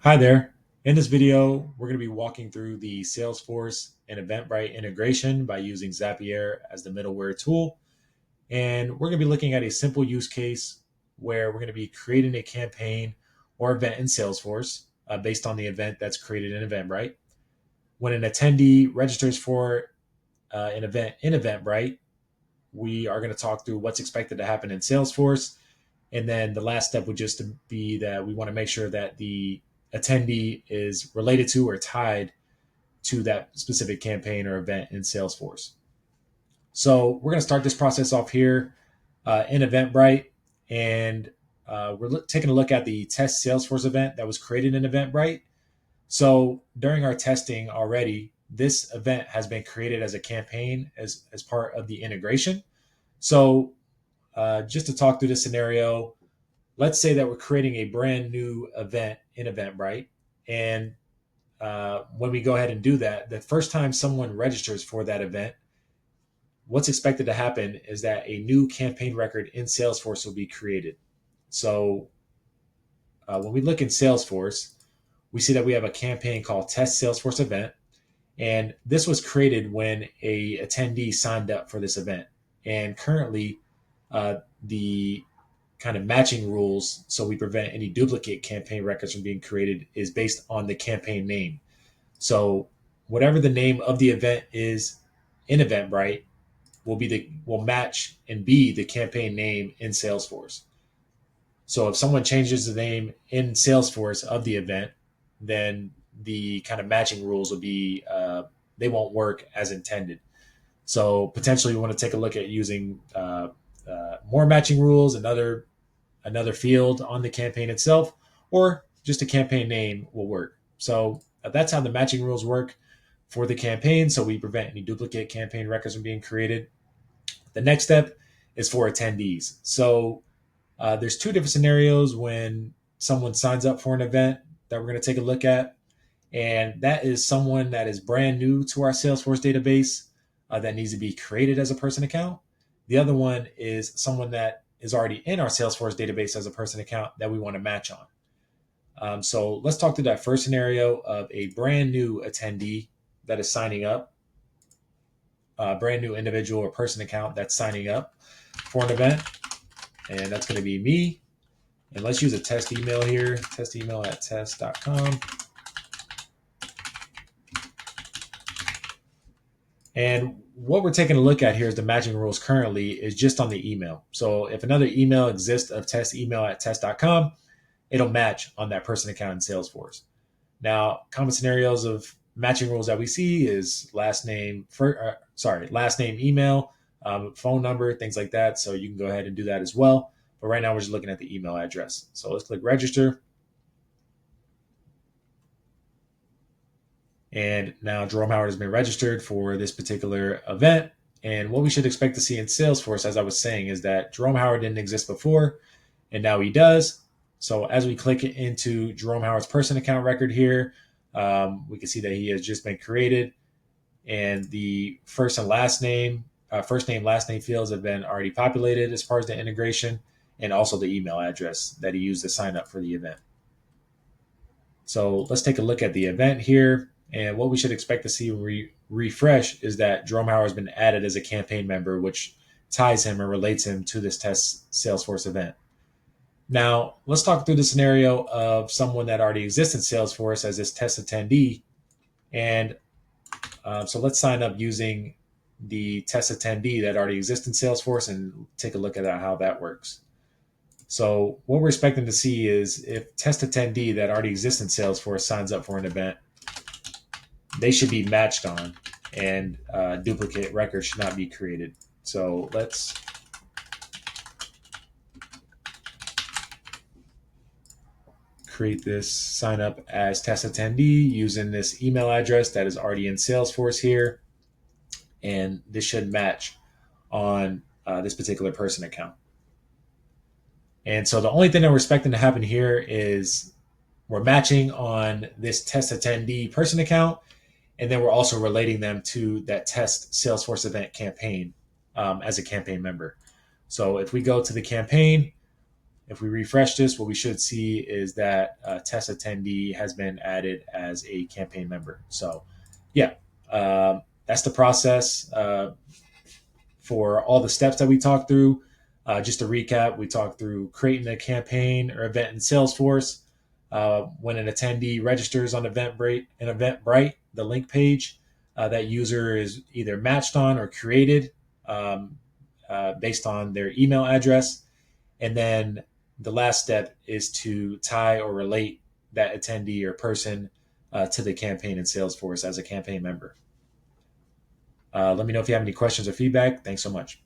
Hi there. In this video, we're going to be walking through the Salesforce and Eventbrite integration by using Zapier as the middleware tool. And we're going to be looking at a simple use case where we're going to be creating a campaign or event in Salesforce based on the event that's created in Eventbrite. When an attendee registers for an event in Eventbrite, we are going to talk through what's expected to happen in Salesforce. And then the last step would just be that we want to make sure that the attendee is related to or tied to that specific campaign or event in Salesforce. So we're going to start this process off here in Eventbrite, and we're taking a look at the test Salesforce event that was created in Eventbrite. So during our testing already, this event has been created as a campaign as part of the integration. So just to talk through this scenario, let's say that we're creating a brand new event in Eventbrite. And when we go ahead and do that, the first time someone registers for that event, what's expected to happen is that a new campaign record in Salesforce will be created. So when we look in Salesforce, we see that we have a campaign called Test Salesforce Event. And this was created when a attendee signed up for this event. And currently, the kind of matching rules so we prevent any duplicate campaign records from being created is based on the campaign name. So whatever the name of the event is in Eventbrite will match and be the campaign name in Salesforce. So if someone changes the name in Salesforce of the event, then the kind of matching rules will be they won't work as intended. So potentially we want to take a look at using more matching rules, another field on the campaign itself, or just a campaign name will work. So that's how the matching rules work for the campaign. So we prevent any duplicate campaign records from being created. The next step is for attendees. So there's two different scenarios when someone signs up for an event that we're going to take a look at. And that is someone that is brand new to our Salesforce database that needs to be created as a person account. The other one is someone that is already in our Salesforce database as a person account that we want to match on. So let's talk through that first scenario of a brand new attendee that is signing up, a brand new individual or person account that's signing up for an event. And that's going to be me. And let's use a test email here, test email at test.com. And what we're taking a look at here is the matching rules currently is just on the email. So if another email exists of test email at test.com, it'll match on that person account in Salesforce. Now, common scenarios of matching rules that we see is last name, email, phone number, things like that. So you can go ahead and do that as well. But right now we're just looking at the email address. So let's click register. And now Jerome Howard has been registered for this particular event. And what we should expect to see in Salesforce, as I was saying, is that Jerome Howard didn't exist before, and now he does. So as we click into Jerome Howard's person account record here, we can see that he has just been created. And the first and last name, last name fields have been already populated as far as the integration, and also the email address that he used to sign up for the event. So let's take a look at the event here. And what we should expect to see when we refresh is that Jerome Howard has been added as a campaign member, which ties him or relates him to this test Salesforce event. Now, let's talk through the scenario of someone that already exists in Salesforce as this test attendee. And so let's sign up using the test attendee that already exists in Salesforce and take a look at how that works. So what we're expecting to see is if test attendee that already exists in Salesforce signs up for an event, they should be matched on, and duplicate records should not be created. So let's create this sign up as test attendee using this email address that is already in Salesforce here. And this should match on this particular person account. And so the only thing that we're expecting to happen here is we're matching on this test attendee person account, and then we're also relating them to that test Salesforce event campaign as a campaign member. So if we go to the campaign If we refresh this, what we should see is that test attendee has been added as a campaign member. So yeah, that's the process for all the steps that we talked through. Just to recap, we talked through creating a campaign or event in Salesforce. When an attendee registers on Eventbrite, the link page, that user is either matched on or created based on their email address. And then the last step is to tie or relate that attendee or person to the campaign in Salesforce as a campaign member. Let me know if you have any questions or feedback. Thanks so much.